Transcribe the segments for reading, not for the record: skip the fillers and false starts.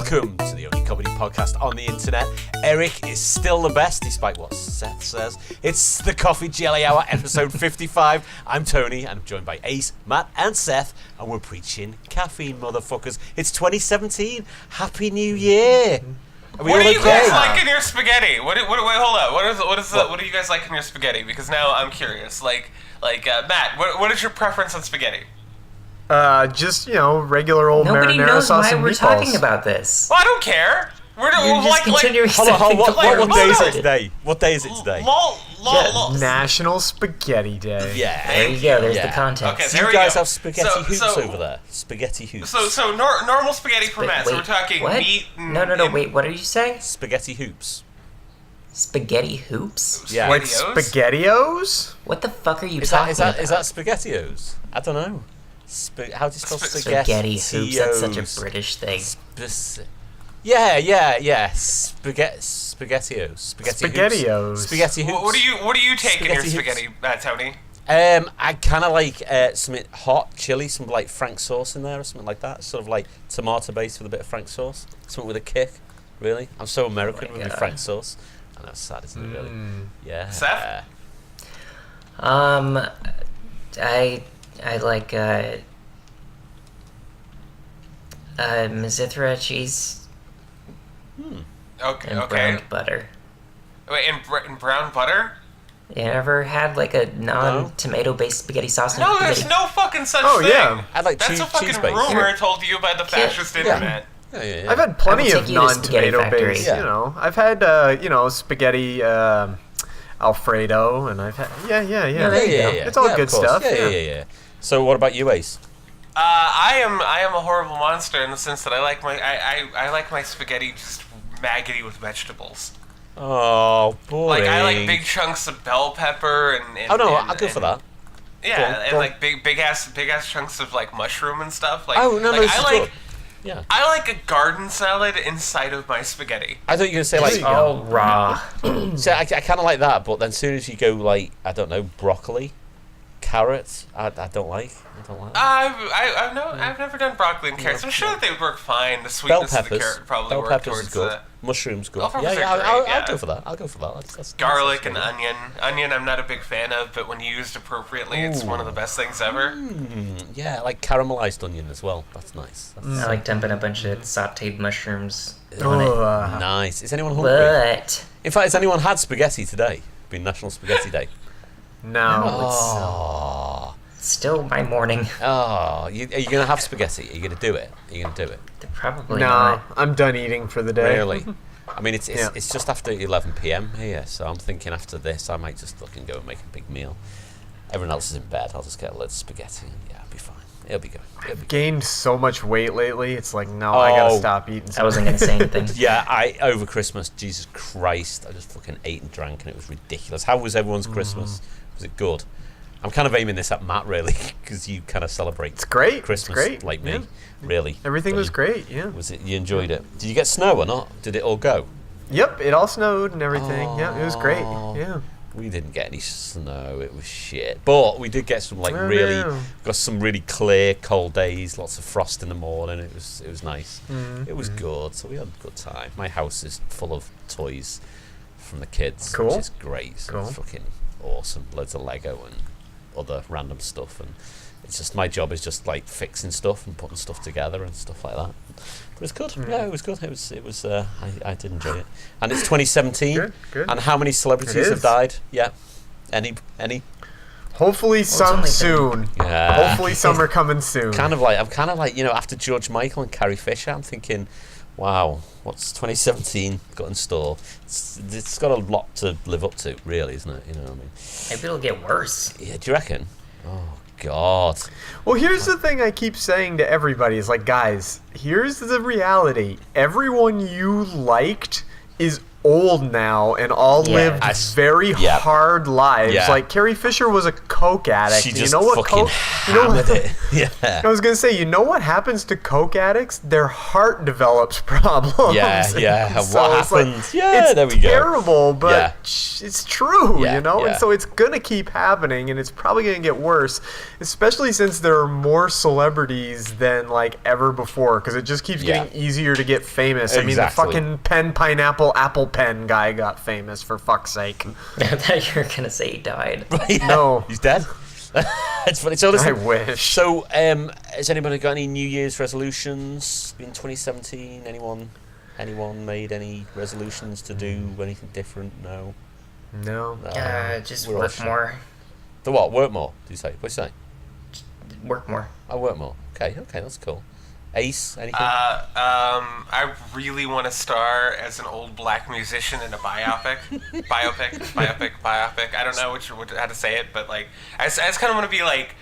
Welcome to the only comedy podcast on the internet. Eric is still the best, despite what Seth says. It's the Coffee Jelly Hour, episode 55. I'm Tony, and I'm joined by Ace, Matt, and Seth, and we're preaching caffeine, motherfuckers. It's 2017. Happy New Year. What do you guys like in your spaghetti? Wait, hold on. What do you guys like in your spaghetti? Because now I'm curious. Matt, what is your preference on spaghetti? Just, regular old marinara sauce and meatballs. Nobody knows why we're talking about this. Well, I don't care. We're hold on. What day is it today? What day is it today? National Spaghetti Day. Yeah. There you go. There's the context. Okay, Do you guys have spaghetti hoops over there? Spaghetti hoops. So normal spaghetti for Matt. So we're talking what? meat. No. Wait, what are you saying? Spaghetti hoops. Spaghetti hoops? Yeah. Like SpaghettiOs? What the fuck are you talking about? Is that SpaghettiOs? I don't know. How do you spell spaghetti hoops? That's such a British thing. Yeah. SpaghettiOs. Spaghetti hoops. What do you take in your spaghetti, Tony? I kind of like something hot, chili, some like Frank sauce in there or something like that. Sort of like tomato based with a bit of Frank sauce. Something with a kick, really. I'm so American with my Frank sauce. I know it's sad, isn't it, really? Yeah. Seth? I like Mizithra cheese. Okay. And browned butter. Wait, and brown butter? You ever had like a non-tomato-based spaghetti sauce? No, there's no fucking such thing. Yeah. I like That's a fucking rumor told to you by the fascist internet. Yeah. I've had plenty of non-tomato-based, Yeah. I've had, spaghetti Alfredo, and I've had, yeah. It's all good stuff. Yeah. So what about you, Ace? I am a horrible monster in the sense that I like my spaghetti just maggoty with vegetables. Oh boy! Like I like big chunks of bell pepper and I'll go for that. Yeah, go on. Like big ass chunks of like mushroom and stuff. Like I like a garden salad inside of my spaghetti. I thought you were gonna say like raw. So I kind of like that, but then as soon as you go like broccoli, carrots, I don't like. I've never done broccoli and carrots. I'm sure that they would work fine. The sweetness of the carrot probably bell work peppers towards is good. the Mushrooms good. Bell peppers I'll go for that. That's garlic and onion. Onion, I'm not a big fan of, but when used appropriately, it's one of the best things ever. Yeah, like caramelized onion as well. That's nice. I like dumping a bunch of sautéed mushrooms on it. Nice. Is anyone hungry? But In fact, has anyone had spaghetti today? Been National Spaghetti Day. No. Still my morning. Are you going to have spaghetti? Are you going to do it? Probably No, not. I'm done eating for the day. Really? I mean, it's just after 11 p.m. here, so I'm thinking after this I might just look and go and make a big meal. Everyone else is in bed. I'll just get a load of spaghetti and I'll be fine. It'll be good. I've gained so much weight lately. It's like, I gotta stop eating. I wasn't gonna say anything. Yeah, over Christmas, Jesus Christ, I just fucking ate and drank and it was ridiculous. How was everyone's Christmas? Was it good? I'm kind of aiming this at Matt, really, because you kind of celebrate Christmas like me, really. Everything was great, yeah. Was it? You enjoyed it? Did you get snow or not? Did it all go? Yep, it all snowed and everything. Yeah, it was great, yeah. We didn't get any snow, it was shit. But we did get some got some really clear, cold days, lots of frost in the morning. It was nice. It was good, so we had a good time. My house is full of toys from the kids, which is great. So it's fucking awesome. Loads of Lego and other random stuff, and it's just my job is just like fixing stuff and putting stuff together and stuff like that. But it's good. Yeah, it was good. It was. I did enjoy it. And it's 2017. Good. And how many celebrities have died? Yeah. Any? Hopefully some soon. Yeah. Hopefully some are coming soon. I'm kind of like after George Michael and Carrie Fisher, I'm thinking, wow, what's 2017 got in store? It's got a lot to live up to, really, isn't it? You know what I mean? Maybe it'll get worse. Yeah, do you reckon? Oh, God. Well, here's the thing I keep saying to everybody is like, guys, here's the reality. Everyone you liked is old now and all lived very hard lives. Yeah. Like Carrie Fisher was a coke addict. She just you know what fucking hammered it. Yeah. I was gonna say, you know what happens to coke addicts? Their heart develops problems. Yeah. So What it's like, happens? There we go. It's terrible, but it's true, you know? Yeah. And so it's gonna keep happening, and it's probably gonna get worse, especially since there are more celebrities than like ever before, because it just keeps getting easier to get famous. I mean, the fucking pineapple apple pen guy got famous, for fuck's sake. I thought you were gonna say he died. No. He's dead. It's funny. So listen, I wish. So, has anybody got any New Year's resolutions in 2017? Anyone made any resolutions to do anything different? No. Just work more. The what? Work more? Did you say? What'd you say? Work more. I work more. Okay, that's cool. Ace, anything? I really want to star as an old black musician in a biopic. biopic. I don't know how to say it, but like, I just kind of want to be like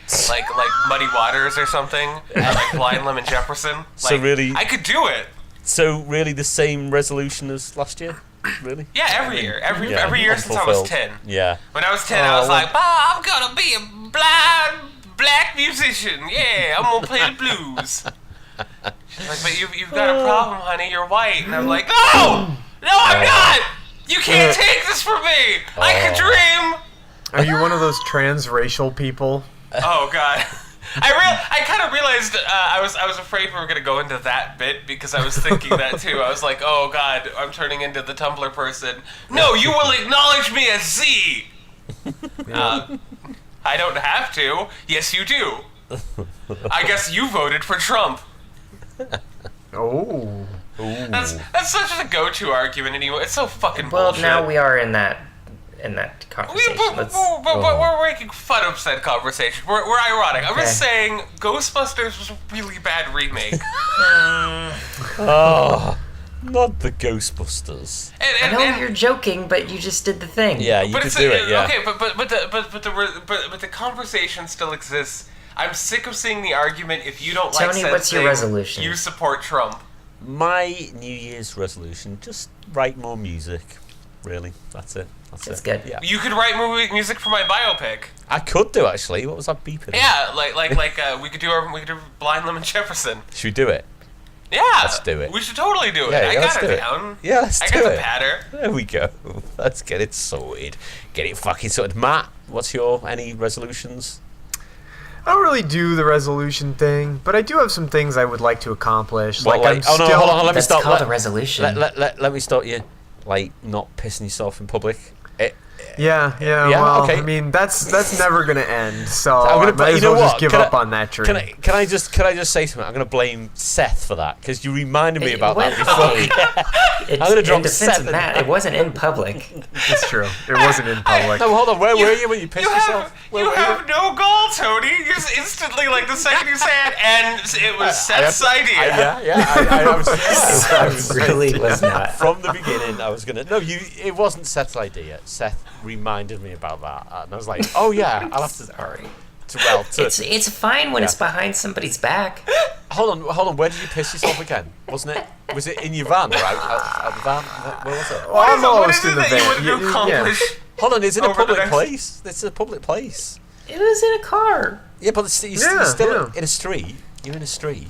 Muddy Waters or something, or like Blind Lemon Jefferson. Like, so really, I could do it. So really, the same resolution as last year? Really? Yeah, every year since I was 10. Yeah. When I was 10, I was like, I'm gonna be a blind black musician. Yeah, I'm gonna play the blues. She's like, but you've got a problem, honey. You're white. And I'm like, no, I'm not. You can't take this from me. I could dream. Are you one of those transracial people? Oh God. I kind of realized I was afraid we were gonna go into that bit because I was thinking that too. I was like, oh God, I'm turning into the Tumblr person. No, you will acknowledge me as Z. I don't have to. Yes, you do. I guess you voted for Trump. Oh. That's such a go-to argument anyway. It's so fucking bullshit. Well, now we are in that conversation. We're making fun of said conversation. We're ironic. I'm just saying Ghostbusters was a really bad remake. Not the Ghostbusters. I know you're joking, but you just did the thing. Yeah, you could do it. Yeah. Okay, but the conversation still exists. I'm sick of seeing the argument. If you don't like Tony, what's your resolution? You support Trump. My New Year's resolution: just write more music. Really, that's it. That's good. Yeah. You could write music for my biopic. I could do actually. What was that beeping? Yeah, we could do Blind Lemon Jefferson. Should we do it? Yeah, let's do it. We should totally do it. Yeah, I got it down. Yeah, let's do it. I got the patter. There we go. Let's get it sorted. Get it fucking sorted. Matt, what's any resolutions? I don't really do the resolution thing, but I do have some things I would like to accomplish. Well, like hold on. Let me start. That's called a resolution. Let me start you. Like not pissing yourself in public. Yeah. Well, okay. I mean, that's never gonna end. So I might as well just give up on that dream. Can I just say something? I'm gonna blame Seth for that because you reminded me about that before. I'm gonna drop Seth. Matt, it wasn't in public. It's true. It wasn't in public. No, hold on. Where were you when you pissed yourself? You have no goal, Tony. You just instantly, like the second you say it, and it was Seth's idea. I was really was not. From the beginning, I was gonna. No, it wasn't Seth's idea. Seth reminded me about that, and I was like, "Oh yeah, I'll have to." Sorry. It's fine when it's behind somebody's back. Hold on. Where did you piss yourself again? Wasn't it? Was it in your van? Right? At the van? Where was it? Well, I'm almost in the van. Yeah. Hold on. It's in a public place. It's a public place. It was in a car. Yeah, but you're still in a street. You're in a street.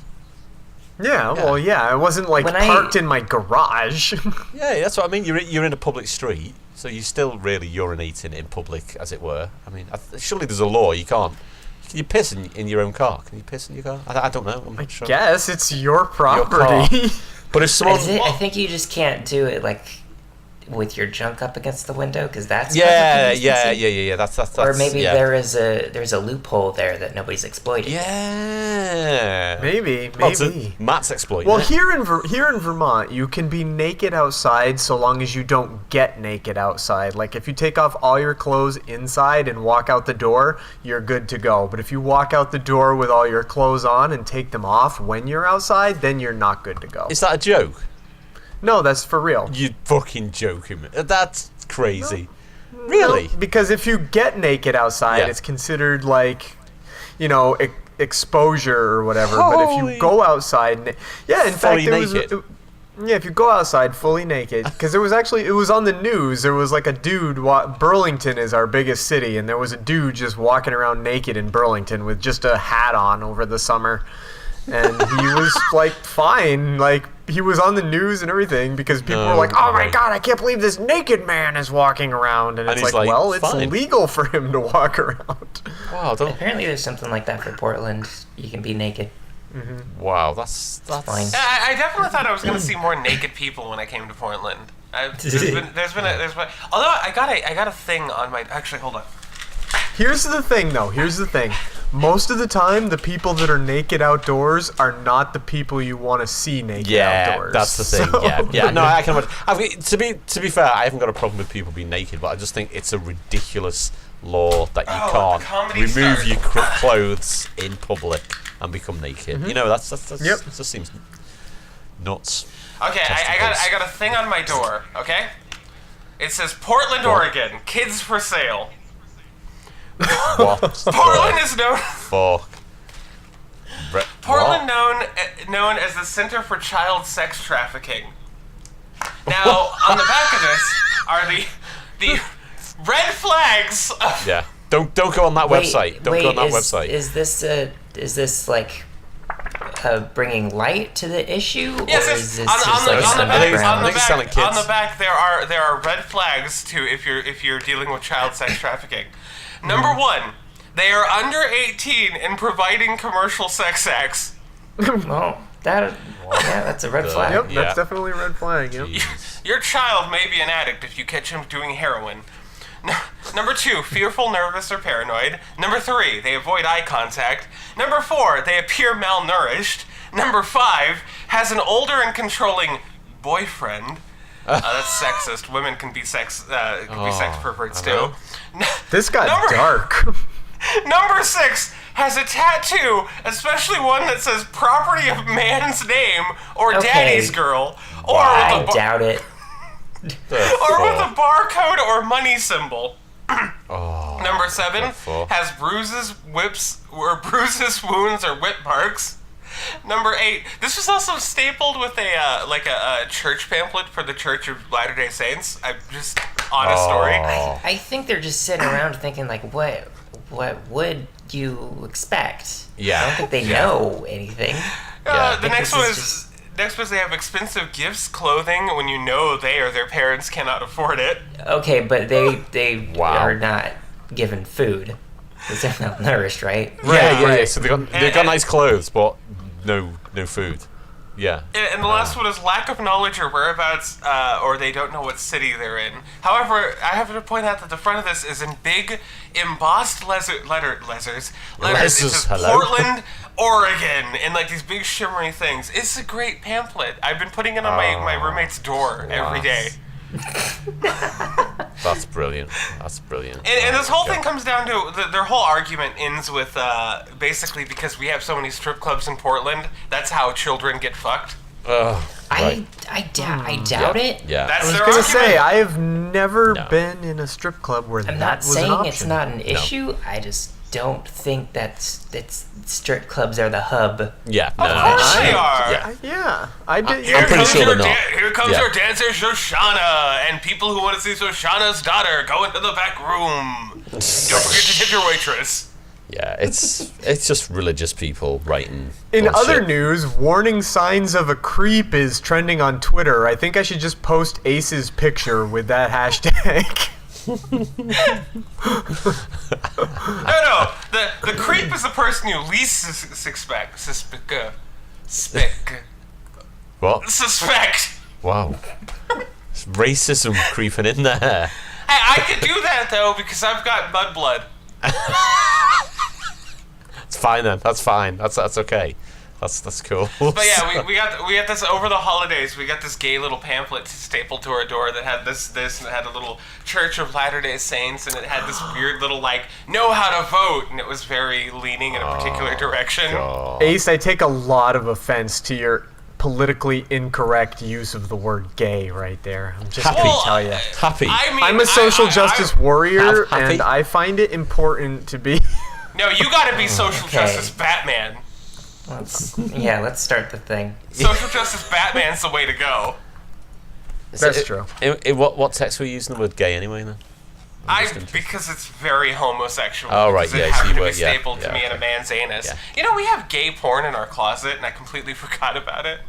Yeah, well, it wasn't like parked in my garage. Yeah, that's what I mean. You're in a public street, so you're still really urinating in public, as it were. I mean, surely there's a law. You can't. Can you piss in your own car? Can you piss in your car? I don't know. I'm not sure. Yes, it's your property. But if someone, I think you just can't do it like with your junk up against the window because that's yeah. That's or maybe there's a loophole there that nobody's exploiting. Yeah, maybe. Matt's exploiting. Well, it. here in Vermont, you can be naked outside so long as you don't get naked outside. Like if you take off all your clothes inside and walk out the door, you're good to go. But if you walk out the door with all your clothes on and take them off when you're outside, then you're not good to go. Is that a joke? No, that's for real. You fucking joking me. That's crazy. No. Really? No, because if you get naked outside, it's considered like, exposure or whatever. But if you go outside, in fact, Yeah, if you go outside fully naked, because it was on the news. There was like a dude. Burlington is our biggest city, and there was a dude just walking around naked in Burlington with just a hat on over the summer, and he was like fine, like he was on the news and everything because people were like, "Oh my god, I can't believe this naked man is walking around," and it's like, well, it's legal for him to walk around. Wow, apparently there's something like that for Portland. You can be naked. Mm-hmm. Wow, that's fine. I definitely thought I was going to see more naked people when I came to Portland. There's been although I got a thing on my. Actually, hold on. Here's the thing, though. Most of the time, the people that are naked outdoors are not the people you want to see naked outdoors. Yeah, that's the thing. So. Yeah. No, I can imagine. To be fair, I haven't got a problem with people being naked, but I just think it's a ridiculous law that you can't remove your clothes in public and become naked. Mm-hmm. You know, that just seems nuts. Okay, I got a thing on my door. Okay, it says Portland, Oregon, kids for sale. What? Portland is known. Fuck. Portland known as the Center for Child Sex Trafficking. Now, on the back of this are the red flags. Yeah. Don't go on that website. Don't go on that website. Is this like bringing light to the issue? Yes, or is this on the back there are red flags to if you're dealing with child sex trafficking. Number 1, they are under 18 and providing commercial sex acts. Well, that's a red flag. Yep, that's definitely a red flag. Yep. Your child may be an addict if you catch him doing heroin. Number 2, fearful, nervous, or paranoid. Number 3, they avoid eye contact. Number 4, they appear malnourished. Number 5, has an older and controlling boyfriend. That's sexist. Women can be sex perverts too. This got dark. Number 6 has a tattoo, especially one that says "property of man's name" or "daddy's girl," or I doubt it. or with a barcode or money symbol. Number 7 has bruises, wounds, or whip marks. Number 8, this was also stapled with a church pamphlet for the Church of Latter-day Saints. I'm just on a story. I think they're just sitting around thinking like, what would you expect? Yeah. I don't think they know anything. The next one is they have expensive gifts, clothing, when you know they or their parents cannot afford it. Okay, but they are not given food. Because they're malnourished, right? Yeah. So they got nice clothes, but no food. Yeah. And the last one is lack of knowledge or whereabouts, or they don't know what city they're in. However, I have to point out that the front of this is in big, embossed letters. It says Portland, Oregon, and like these big shimmery things. It's a great pamphlet. I've been putting it on my roommate's door every day. That's brilliant. And this whole thing comes down to their whole argument ends with basically because we have so many strip clubs in Portland, that's how children get fucked. Right. I doubt it. Yeah. That's I was their gonna argument. say I have never been in a strip club where I'm that not was an saying option. it's not an issue. I just don't think that strip clubs are the hub. Yeah. Of course they are. Yeah, I did. I'm pretty sure they're not. Here comes your dancer Shoshana, and people who want to see Shoshana's daughter go into the back room. Don't forget to tip your waitress. Yeah, it's just religious people writing. In bullshit. other news, warning signs of a creep is trending on Twitter. I think I should just post Ace's picture with that hashtag. No. The creep is the person you least suspect. What? Suspect. Wow. There's racism creeping in there. Hey, I could do that though because I've got mudblood. It's fine then. That's fine. That's okay. That's cool. But yeah, we got this over the holidays. We got this gay little pamphlet stapled to our door that had this, and it had a little Church of Latter-day Saints, and it had this weird little know how to vote, and it was very leaning in a particular direction. God. Ace, I take a lot of offense to your politically incorrect use of the word gay right there. I'm just going to tell you. Happy. I'm a social justice warrior, happy. and I find it important to be... No, you got to be social justice Batman. Let's start the thing. Social justice Batman's the way to go. That's true. What text were you using the word gay anyway then? Because it's very homosexual. Oh, right, It yeah, so happened you to were- be stapled yeah, to me in okay. a man's anus. Yeah. You know, we have gay porn in our closet, and I completely forgot about it.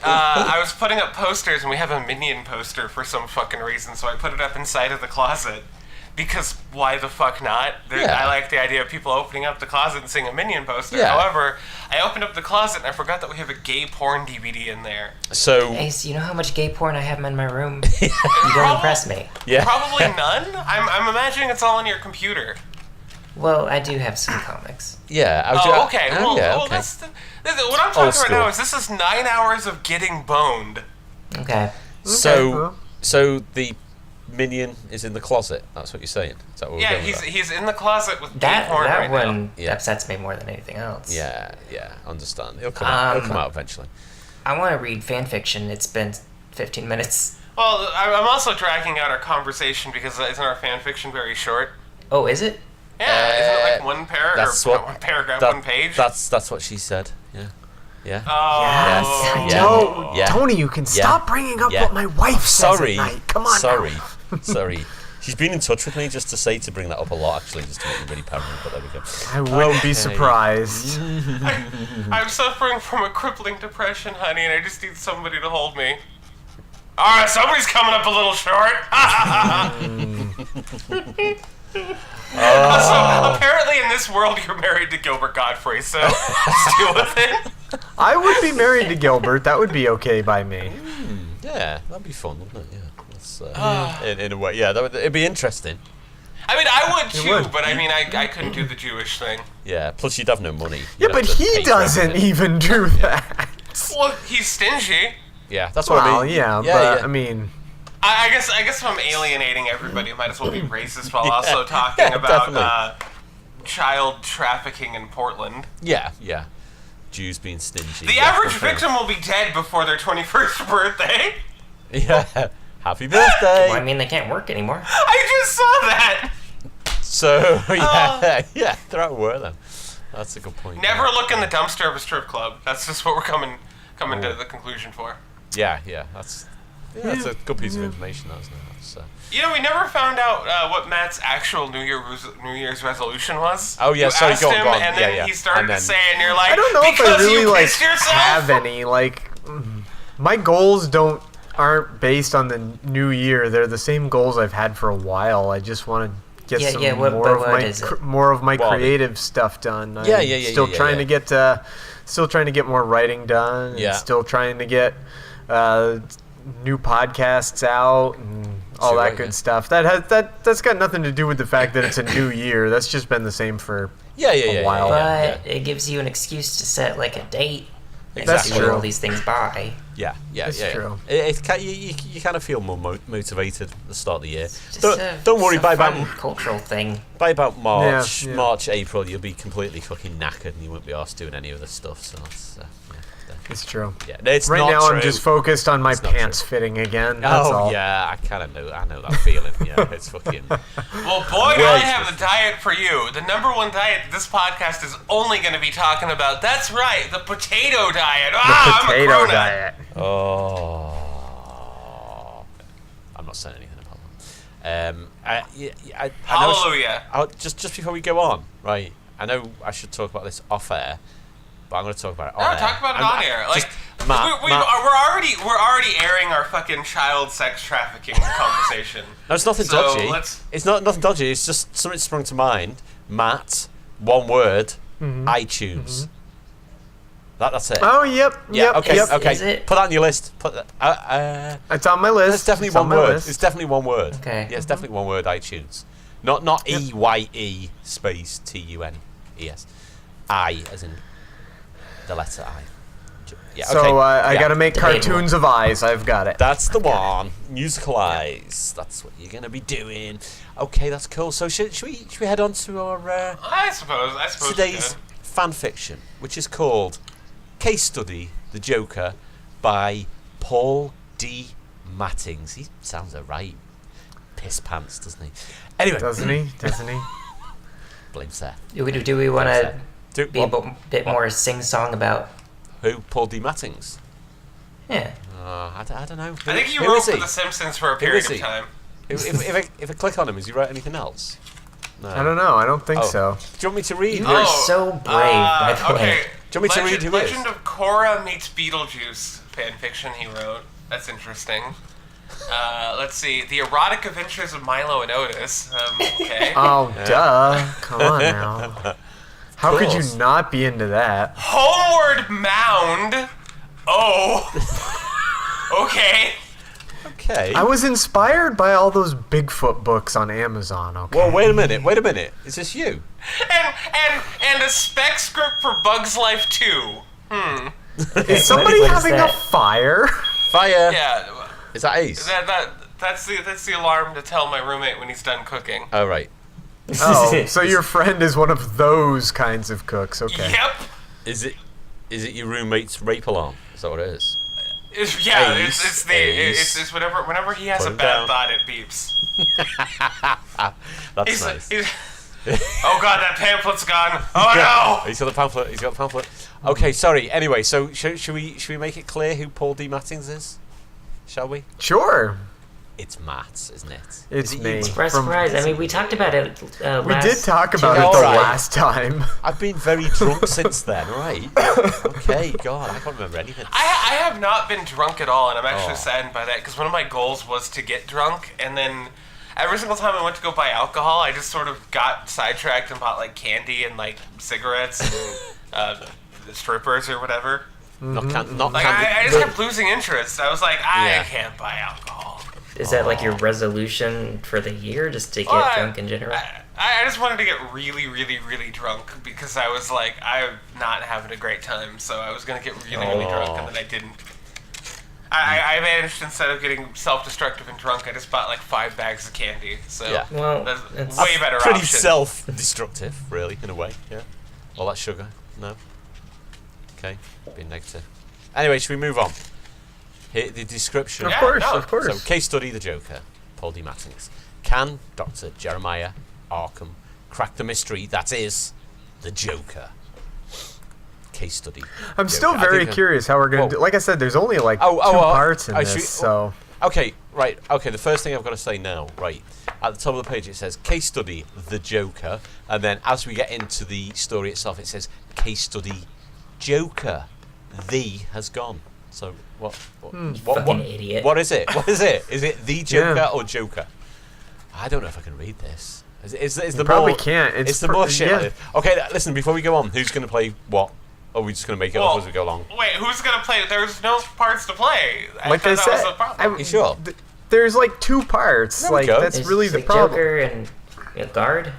I was putting up posters, and we have a Minion poster for some fucking reason, so I put it up inside of the closet. Because why the fuck not? Yeah. I like the idea of people opening up the closet and seeing a Minion poster. Yeah. However, I opened up the closet, and I forgot that we have a gay porn DVD in there. So Ace, you know how much gay porn I have in my room? You don't impress me. yeah. Probably none. I'm imagining it's all on your computer. Well, I do have some comics. Yeah. Okay. Oh, Well, yeah, well okay. what I'm talking Old about right school. now is this is 9 hours of getting boned. Okay. So the minion is in the closet. That's what you're saying. Is that what we're Yeah, going with that? he's in the closet with gay That porn right one Yeah. upsets me more than anything else. Yeah. Understand. It'll come out. It'll come out eventually. I want to read fan fiction. It's been 15 minutes. now. Well, I'm also dragging out our conversation because isn't our fan fiction very short? Oh, is it? Yeah, isn't it like one That's not what. one paragraph, that- one page? That's what she said. Yeah. Yeah. Oh. Yes. Yeah. No, Yeah. Tony, you can stop bringing up what my wife says Sorry. at night. Come on Sorry. now. Sorry. She's been in touch with me just to say to bring that up a lot, actually, just to make me really paranoid. But there we go. I wouldn't be surprised. I'm suffering from a crippling depression, honey, and I just need somebody to hold me. Alright, somebody's coming up a little short. So, apparently in this world you're married to Gilbert Godfrey, so let's deal with it. I would be married to Gilbert. That would be okay by me. Yeah, that'd be fun, wouldn't it? Yeah. That's, in a way, yeah, it'd be interesting. I mean, I would too, would. but I mean, I couldn't do the Jewish thing. Yeah, plus you'd have no money. Yeah, You'd but have to he pay for doesn't everything. even do that. Well, he's stingy. Yeah, that's what I Well, mean. yeah, but I mean, I guess if I'm alienating everybody, I might as well be racist while also talking yeah, about definitely. child trafficking in Portland. Yeah. Jews being stingy. The yeah, average okay. victim will be dead before their 21st birthday. Yeah. Happy birthday. Well, I mean, they can't work anymore. I just saw that. So yeah, they're out of work then. That's a good point. Never look in the dumpster of a strip club. That's just what we're coming to the conclusion for. Yeah, that's a good piece of information, isn't it? That's, You know, we never found out what Matt's actual New Year's resolution was. Oh, yeah, You sorry, asked go on, him, go on. and then Yeah. he started And to then- say, and you're like, I don't know if I because really you like pissed yourself. have any. Like, my goals aren't based on the new year. They're the same goals I've had for a while. I just want to get Yeah, some yeah, what- more but of what my is it? more of my Well, creative stuff done. Yeah, I'm yeah, yeah, Still yeah, trying yeah. to get still trying to get more writing done. Yeah. And still trying to get new podcasts out and all Sure, that yeah. good stuff. That's got nothing to do with the fact that it's a new year. That's just been the same for Yeah. a while. But it gives you an excuse to set, like, a date. Exactly. And do true. all these things by. Yeah. It's true. You kind of feel more motivated at the start of the year. Just Don't worry, it's a by fun about cultural thing. March, Yeah. March, April, you'll be completely fucking knackered and you won't be asked doing any of the stuff. So that's It's true. yeah. No, it's Right not now, true. I'm just focused on my It's not pants true. fitting again. That's Oh all. yeah, I kind of know. I know that feeling. Yeah, it's fucking. Well, boy, do I have the diet for you. The number one diet this podcast is only going to be talking about. That's right, the potato diet. The I'm a potato grown-up. diet. Oh, I'm not saying anything about that. I Hallelujah. Just before we go on, right? I know I should talk about this off air, but I'm going to talk about it on No, air. talk about it on air. Like, Matt, we're already airing our fucking child sex trafficking conversation. No, it's nothing So, dodgy. let's- It's nothing dodgy. It's just something sprung to mind. Matt, one word, iTunes. That's it. Oh, yep. yeah. Yep. Okay. Yep. Okay. Is it? Put that on your list. Put that. It's on my list. It's definitely It's on one my word. list. It's definitely one word. Okay. Yeah, it's definitely one word. iTunes. Not EYE space TUNES. I as in the letter I. Yeah. Okay. So I yeah. got to make Debatable. cartoons of eyes. I've got it. That's the one. Musical eyes. That's what you're gonna be doing. Okay, that's cool. So should we head on to our I suppose we today's could. fan fiction, which is called Case Study: The Joker by Paul D. Mattings. He sounds a right piss pants, doesn't he? Anyway, Doesn't he? Doesn't he? blame Seth. Do we want to be a bit more sing-song about. Who? Paul D. Mattings? Yeah. I don't know. I think he Who wrote is for The Simpsons for a Who period is of he? time. If I click on him, has he wrote anything else? No. I don't know. I don't think Oh. so. Do you want me to read? You are so brave, by the okay. way. Do you want me to read who it is? Legend of Korra meets Beetlejuice fanfiction he wrote. That's interesting. Let's see. The Erotic Adventures of Milo and Otis. Okay. Oh, duh. Come on now. How could you course. not be into that? Homeward Mound. Oh. Okay. Okay. I was inspired by all those Bigfoot books on Amazon, okay? Well, wait a minute. Is this you? And a spec script for Bugs Life 2. Is somebody what is having a that? fire? Fire. Yeah. Is that Ace? That's the alarm to tell my roommate when he's done cooking. Oh, right. Oh, so your friend is one of those kinds of cooks, okay. Yep. Is it your roommate's rape alarm? Is that what it is? It's whenever he has Put a it bad down. thought, it beeps. That's nice. Oh god, that pamphlet's gone. Oh He's got the pamphlet. Okay, sorry. Anyway, so should we make it clear who Paul D. Mattings is? Shall we? Sure. It's Matt, isn't it? It's Is it me. you? Surprise, surprise. I mean, we talked about it last... We did talk about it All the right. last time. I've been very drunk since then, right? Okay, God, I can't remember anything. I have not been drunk at all, and I'm actually Oh. saddened by that because one of my goals was to get drunk, and then every single time I went to go buy alcohol, I just sort of got sidetracked and bought like candy and like cigarettes and strippers or whatever. Not candy. Like I just kept losing interest. I was like, I Yeah. can't buy alcohol. Is that like your resolution for the year, just to get Well, drunk in general? I just wanted to get really, really, really drunk because I was like, I'm not having a great time, so I was going to get really, really drunk, and then I didn't. I managed, instead of getting self-destructive and drunk, I just bought like 5 bags of candy, so Yeah. Well, that's it's way better Pretty option. self-destructive, really, in a way. Yeah. All that sugar. No. Okay. Being negative. Anyway, should we move on? Here, the description. Of Yeah, course, no. of course. So, case study: the Joker, Paul D. Mattings. Can Dr. Jeremiah Arkham crack the mystery that is the Joker? Case study. I'm still I very think, curious how we're going well- to do. Like I said, there's only like two parts in I this, should- so Okay, right. Okay, the first thing I've got to say now, right, at the top of the page it says case study the Joker, and then as we get into the story itself, it says case study Joker. The has gone. So what? fucking idiot. What is it? What is it? Is it the Joker Yeah. or Joker? I don't know if I can read this. Is the you probably more, can't. It's the pr- more shit. yeah. like this. Okay, listen. Before we go on, who's going to play what? Or are we just going to make it up as we go along? Wait, who's gonna play? There's no parts to play. Like I thought said, that was the problem. You sure? There's like 2 parts. There we Like go. that's There's really the like problem. Joker and a guard.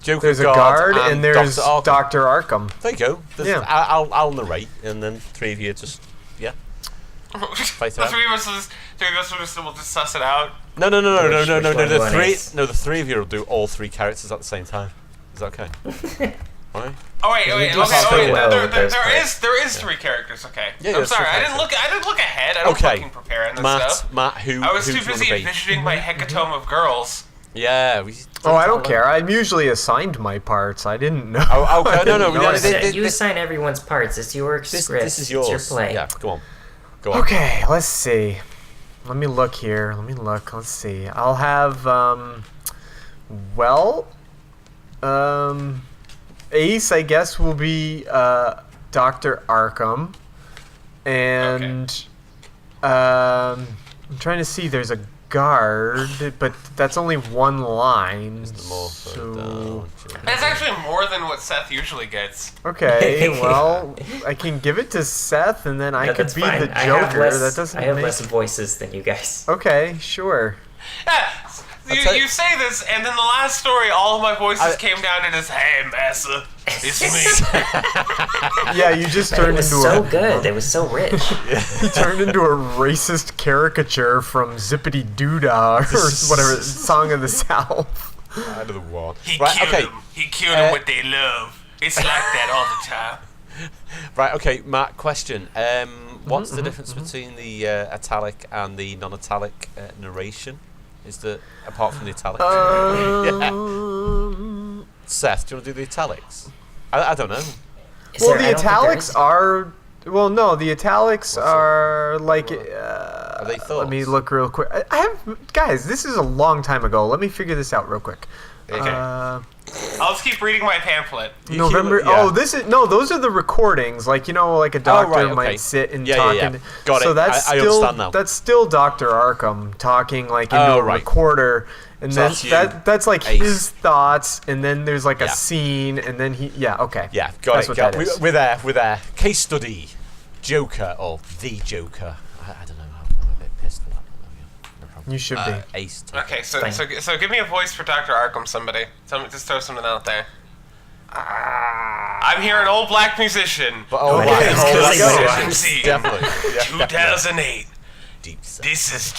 Joker There's a guard and there's Dr. Arkham. Dr. Arkham. There you go. Yeah. I'll narrate, and then 3 of you just fight it The out. 3 of us will just suss it out. No. Which one The one three. is? No, the 3 of you will do all 3 characters at the same time. Is that okay? Right? Oh wait, You wait, do okay, so wait. well with those There is 3 characters. Okay. Yeah, I'm there's sorry. 3 I didn't look ahead. I don't Okay. fucking prepare on this Matt, stuff. who? I was who too do you wanna busy be? envisioning my hecatome of girls. Yeah. Oh, I don't care. I'm usually assigned my parts. I didn't know. Oh, okay. I didn't No, we know don't- I- This- You assign everyone's parts. It's your script. This is yours. It's your play. Yeah. Go on. Go on. Okay, let's see. Let me look here. Let's see. I'll have Ace, I guess, will be Dr. Arkham. And I'm trying to see, there's a guard, but that's only 1 line. The more So, further down. That's actually more than what Seth usually gets. okay, well, I can give it to Seth, and then I No, could that's be fine. the I have Joker. less, That doesn't I have make... less voices than you guys. Okay, sure. Yeah, tell you- you say this, and then the last story, all of my voices came down to this, hey, massa, it's me. Yeah, you just It turned was into so a... good. It was so rich. He turned into a racist caricature from Zippity Doodah or whatever, Song of the South. Out of the wall. He Right. killed Okay. him. He killed him with their love. It's like that all the time. Right. Okay. Matt. Question. What's the difference between the italic and the non-italic narration? Is the apart from the italics? Yeah. Seth, do you want to do the italics? I don't know. Well, the italics are... Well, no, the italics are like... Are they thoughts? Let me look real quick. I have... Guys, this is a long time ago. Let me figure this out real quick. Okay. I'll just keep reading my pamphlet. November... Oh, this is... No, those are the recordings. Like, like a doctor might sit and talk. Yeah. Got so it. that's I still, understand now. That's still Dr. Arkham talking, like, into a recorder. And So then that's like Ace. his thoughts, and then there's like a scene, and then he... Yeah, okay. Yeah, got That's it. what that is. We're there. Case study. Joker, or the Joker. I don't know. I'm a bit pissed at that. No problem. You should be. Ace. Okay, so give me a voice for Dr. Arkham, somebody. Just throw something out there. I'm here, an old black musician. Definitely. 2008. Deep set. This is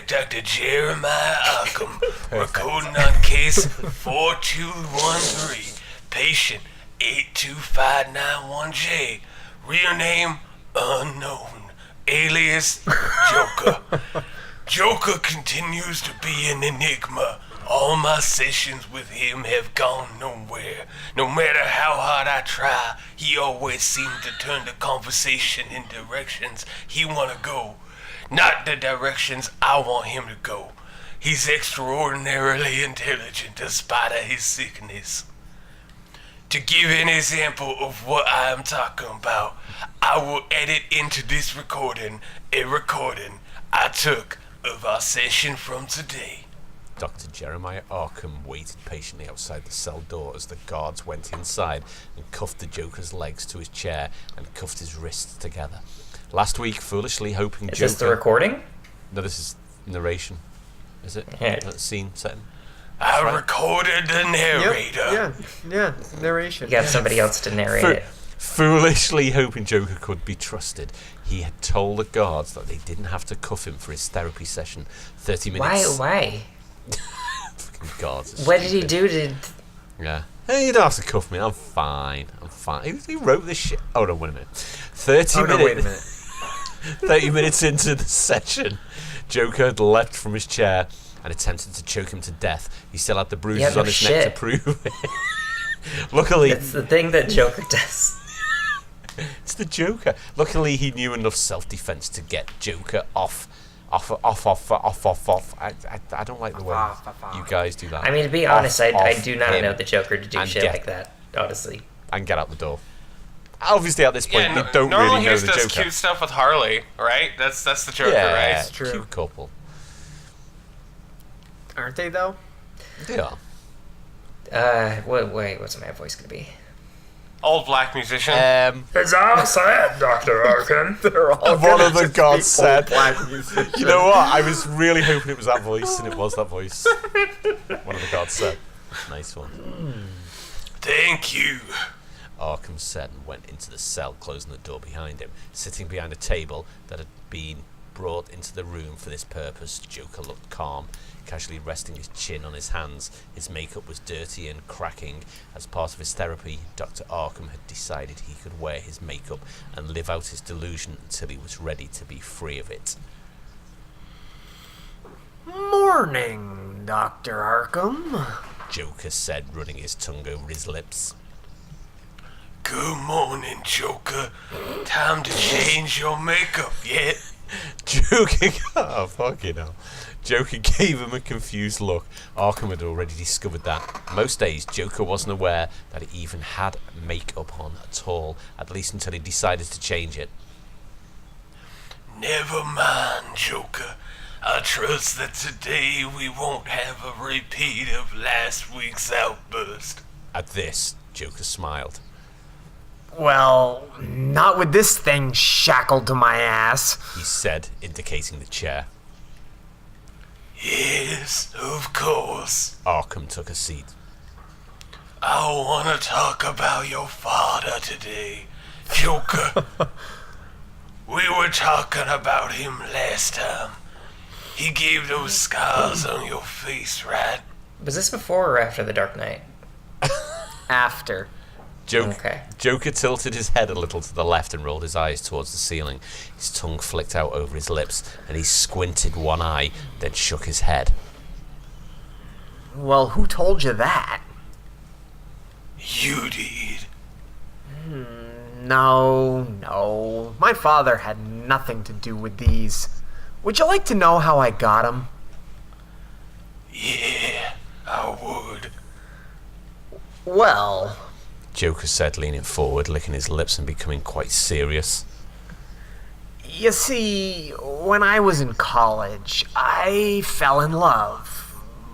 Dr. Jeremiah Arkham, recording on case 4213, patient 82591J, real name unknown, alias Joker. Joker continues to be an enigma. All my sessions with him have gone nowhere. No matter how hard I try, he always seems to turn the conversation in directions he want to go. Not the directions I want him to go. He's extraordinarily intelligent despite his sickness. To give an example of what I am talking about, I will edit into this recording a recording I took of our session from today. Dr. Jeremiah Arkham waited patiently outside the cell door as the guards went inside and cuffed the Joker's legs to his chair and cuffed his wrists together. Last week, foolishly hoping Is Joker... this the recording? No, this is narration. Is it? Yeah. Scene setting? I recorded the narrator. Yeah, narration. You got somebody else to narrate it. Foolishly hoping Joker could be trusted, he had told the guards that they didn't have to cuff him for his therapy session. 30 minutes... Why? Fucking guards. What did he do to... Yeah. Hey, you don't have to cuff me. I'm fine. He wrote this shit. Oh, no, wait a minute. 30 minutes. No, wait a minute. 30 minutes into the session, Joker had leapt from his chair and attempted to choke him to death. He still had the bruises on his neck to prove it. Luckily... It's the thing that Joker does. It's the Joker. Luckily, he knew enough self-defense to get Joker off. I don't like the way you guys do that. I mean, to be honest, I do not know the Joker to do shit like that, honestly. And get out the door. Obviously, at this point, they don't really know the Joker. He does cute stuff with Harley, right? That's the Joker, right? That's true. Cute couple. Aren't they, though? They are. Wait, what's my voice gonna be? Old black musician. It's all said, Dr. Arkham. They're all one of the gods said. black You know what? I was really hoping it was that voice, and it was that voice. One of the gods said. Nice one. Thank you. Arkham said and went into the cell, closing the door behind him. Sitting behind a table that had been brought into the room for this purpose, Joker looked calm, casually resting his chin on his hands. His makeup was dirty and cracking. As part of his therapy, Dr. Arkham had decided he could wear his makeup and live out his delusion until he was ready to be free of it. Morning, Dr. Arkham. Joker said, running his tongue over his lips. Good morning, Joker. Time to change your makeup yet? Joker, oh fucking hell. Joker gave him a confused look. Arkham had already discovered that. Most days, Joker wasn't aware that he even had makeup on at all, at least until he decided to change it. Never mind, Joker. I trust that today we won't have a repeat of last week's outburst. At this, Joker smiled. Well, not with this thing shackled to my ass, He said, indicating the chair. Yes, of course. Arkham took a seat. I want to talk about your father today, Joker. We were talking about him last time. He gave those scars on your face, right? Was this before or after the Dark Knight? After. Joker tilted his head a little to the left and rolled his eyes towards the ceiling. His tongue flicked out over his lips, and he squinted one eye, then shook his head. Well, who told you that? You did. No. My father had nothing to do with these. Would you like to know how I got them? Yeah, I would. Well, Joker said, leaning forward, licking his lips and becoming quite serious. you see, when I was in college, I fell in love.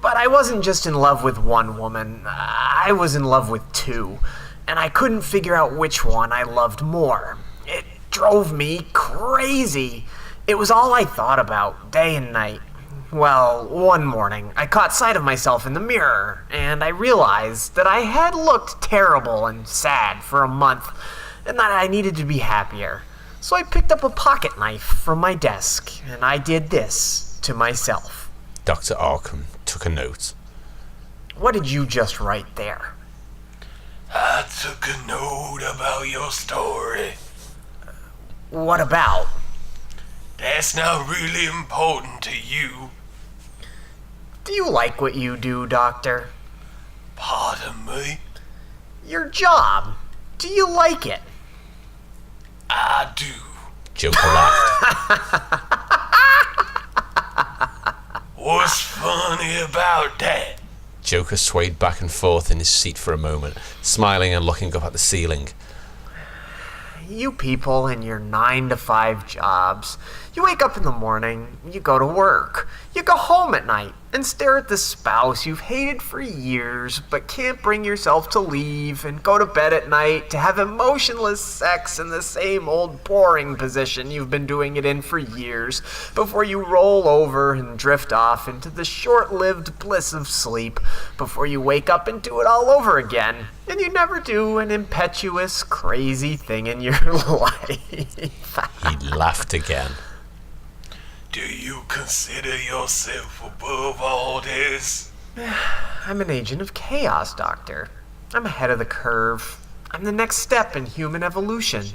But I wasn't just in love with one woman, I was in love with two. And I couldn't figure out which one I loved more. It drove me crazy. It was all I thought about, day and night. Well, one morning, I caught sight of myself in the mirror, and I realized that I had looked terrible and sad for a month, and that I needed to be happier. So I picked up a pocket knife from my desk, and I did this to myself. Dr. Arkham took a note. What did you just write there? I took a note about your story. What about? That's not really important to you. Do you like what you do, Doctor? Pardon me? Your job. Do you like it? I do. Joker laughed. What's funny about that? Joker swayed back and forth in his seat for a moment, smiling and looking up at the ceiling. You people and your 9-to-5 jobs. You wake up in the morning, you go to work. You go home at night and stare at the spouse you've hated for years but can't bring yourself to leave, and go to bed at night to have emotionless sex in the same old boring position you've been doing it in for years before you roll over and drift off into the short-lived bliss of sleep before you wake up and do it all over again. And you never do an impetuous, crazy thing in your life. He laughed again. Do you consider yourself above all this? I'm an agent of chaos, Doctor. I'm ahead of the curve. I'm the next step in human evolution.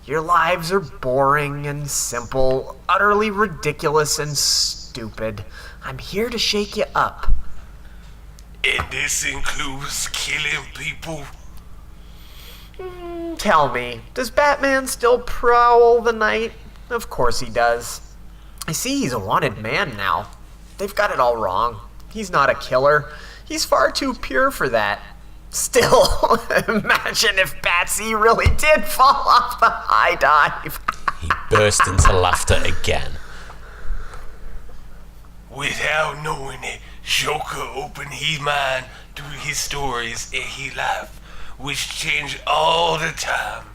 Your lives are boring and simple, utterly ridiculous and stupid. I'm here to shake you up. And this includes killing people? Tell me, does Batman still prowl the night? Of course he does. I see he's a wanted man now. They've got it all wrong. He's not a killer. He's far too pure for that. Still, imagine if Batsy really did fall off the high dive. He burst into laughter again. Without knowing it, Joker opened his mind through his stories and he laughed, which changed all the time.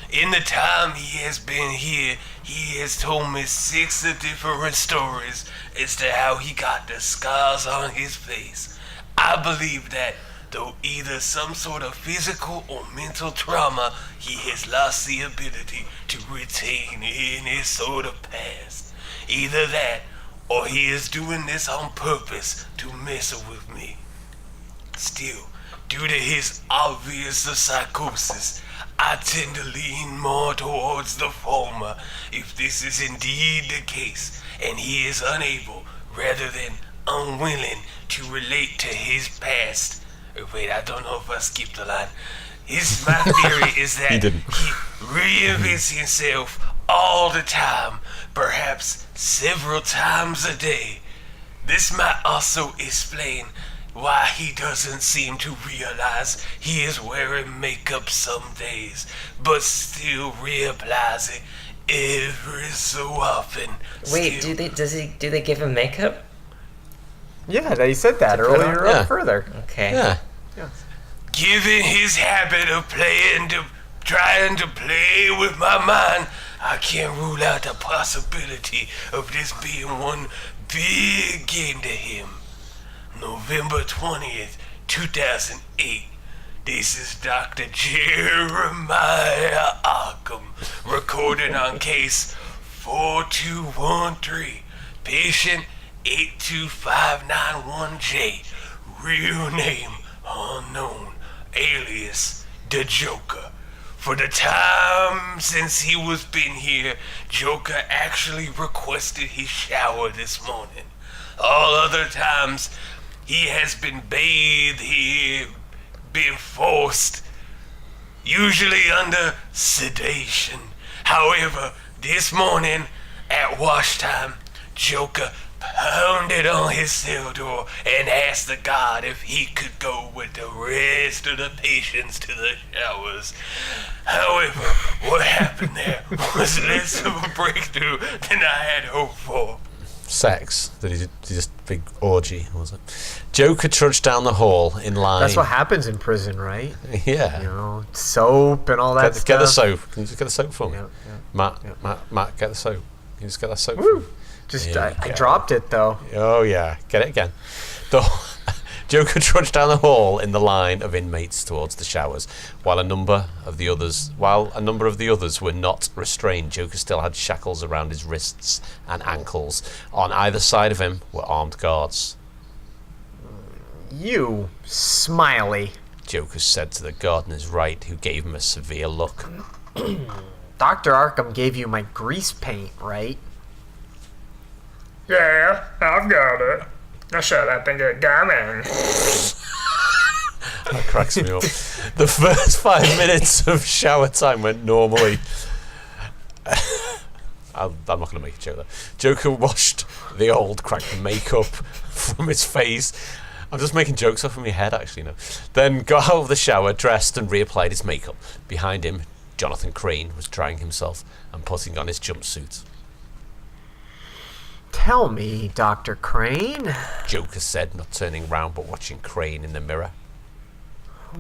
In the time he has been here, he has told me 6 different stories as to how he got the scars on his face. I believe that, though either some sort of physical or mental trauma, he has lost the ability to retain any sort of past. Either that, or he is doing this on purpose to mess with me. Still, due to his obvious psychosis, I tend to lean more towards the former if this is indeed the case, and he is unable, rather than unwilling, to relate to his past. Wait, I don't know if I skipped the line. My theory is that he reinvents himself all the time, perhaps several times a day. This might also explain why he doesn't seem to realize he is wearing makeup some days, but still reapplies it every so often. Wait, do they give him makeup? Yeah, they said that earlier Yeah. up further. Okay. Yeah. Given his habit of trying to play with my mind, I can't rule out the possibility of this being one big game to him. November 20th, 2008. This is Dr. Jeremiah Arkham, recording on case 4213, patient 82591J, real name unknown, alias the Joker. For the time since he was been here, Joker actually requested his shower this morning. All other times, he has been bathed here, been forced. usually under sedation. However, this morning at wash time, Joker pounded on his cell door and asked the guard if he could go with the rest of the patients to the showers. However, what happened there was less of a breakthrough than I had hoped for. Sex? Did he just big orgy, was it? Joker trudged down the hall in line. That's what happens in prison, right? Yeah. You know, soap and all that stuff. Get the soap. Can you just get the soap for me? Yeah. Matt, get the soap. Can you just get that soap? Woo. I dropped it though. Oh yeah, get it again. Joker trudged down the hall in the line of inmates towards the showers, while a number of the others were not restrained. Joker still had shackles around his wrists and ankles. On either side of him were armed guards. You, Smiley. Joker said to the guard on his right, who gave him a severe look. Dr. Arkham gave you my grease paint, right? Yeah, I've got it. Now shut up and get going. That cracks me up. The first 5 minutes of shower time went normally. I'm not going to make a joke there. Joker washed the old cracked makeup from his face. I'm just making jokes off in my head, actually, no. Then got out of the shower, dressed, and reapplied his makeup. Behind him, Jonathan Crane was drying himself and putting on his jumpsuit. Tell me, Dr. Crane. Joker said, not turning round but watching Crane in the mirror.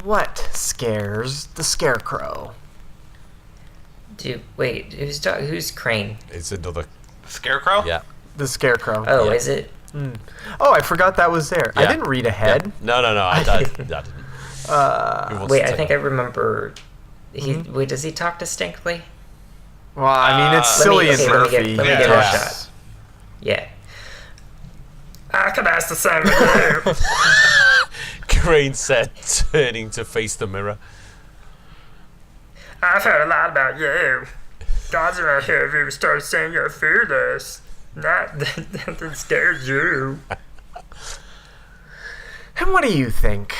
What scares the Scarecrow? Wait, who's Crane? It's another... Scarecrow? Yeah. The Scarecrow. Oh, Yeah. is it? Oh, I forgot that was there. Yeah. I didn't read ahead. Yeah. No, I didn't. Wait, I think I remember. Wait, does he talk distinctly? Well, I mean, it's silly and Murphy. Let me get a shot. Yeah. I could ask the same of you. Crane said, turning to face the mirror. I've heard a lot about you. Guys around here have even started saying you're fearless. Nothing scares you. And what do you think,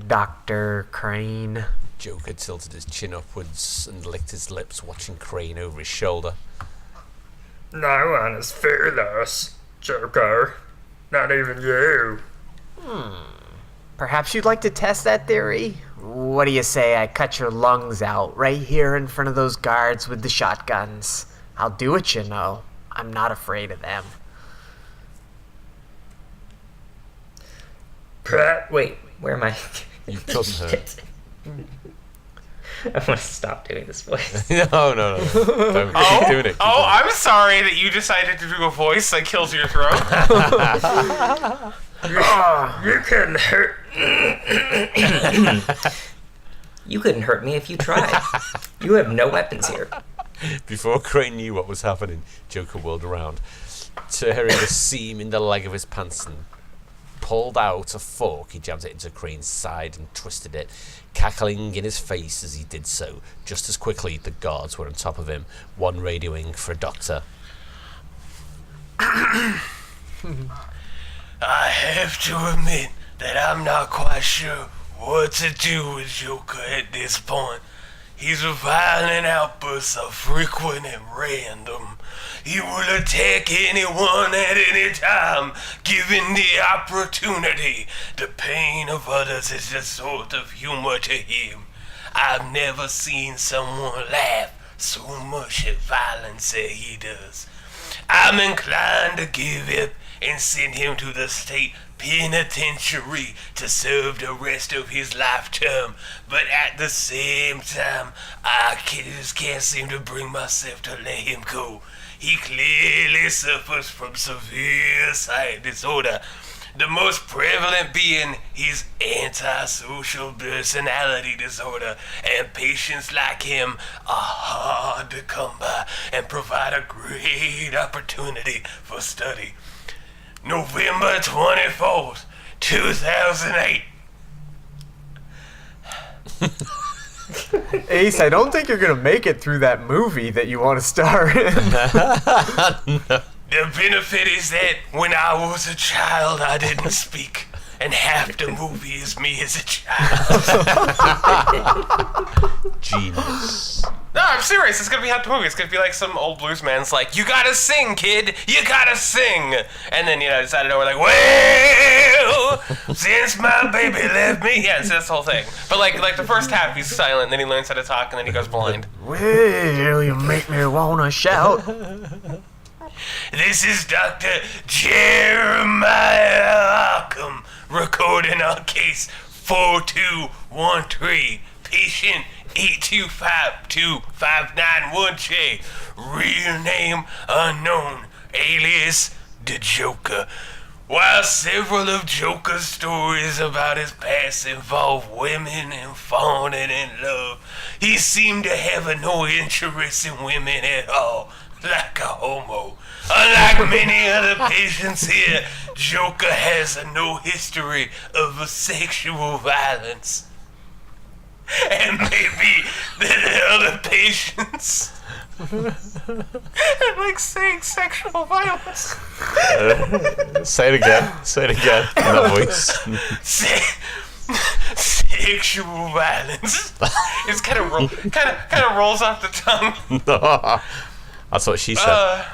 Dr. Crane? Joker tilted his chin upwards and licked his lips, watching Crane over his shoulder. No one is fearless, Joker. Not even you. Perhaps you'd like to test that theory? What do you say I cut your lungs out right here in front of those guards with the shotguns? I'll do it, you know. I'm not afraid of them. Wait, where am I? You couldn't hurt. I want to stop doing this voice. No. Don't keep doing it. I'm sorry that you decided to do a voice that kills your throat. You couldn't hurt. You couldn't hurt me if you tried. You have no weapons here. Before Crane knew what was happening, Joker whirled around, tearing a seam in the leg of his pants and pulled out a fork. He jammed it into Crane's side and twisted it, cackling in his face as he did so. Just as quickly, the guards were on top of him, one radioing for a doctor. I have to admit that I'm not quite sure what to do with Joker at this point. His violent outbursts are frequent and random. He will attack anyone at any time, given the opportunity. The pain of others is a sort of humor to him. I've never seen someone laugh so much at violence as he does. I'm inclined to give up and send him to the state penitentiary to serve the rest of his life term, but at the same time, I just can't seem to bring myself to let him go. He clearly suffers from severe sight disorder, the most prevalent being his antisocial personality disorder, and patients like him are hard to come by and provide a great opportunity for study. November 24th, 2008. Ace, I don't think you're going to make it through that movie that you want to star in. The benefit is that when I was a child, I didn't speak, and half the movie is me as a child. Genius. No, I'm serious. It's gonna be half the movie. It's gonna be like some old blues man's like, you gotta sing, kid. You gotta sing. And then, it's out of nowhere like, well, since my baby left me. Yeah, so that's the whole thing. But like the first half, he's silent, and then he learns how to talk, and then he goes blind. Well, you make me wanna shout. This is Dr. Jeremiah Arkham recording on case 4213. Patient 8252591J. Real name unknown. Alias the Joker. While several of Joker's stories about his past involve women and falling in love, he seemed to have no interest in women at all, like a homo. Unlike many other patients here, Joker has no history of sexual violence. And maybe the other patients like saying sexual violence. Say it again. Say it again in that voice. Sexual violence. It's kind of rolls off the tongue. That's what she said.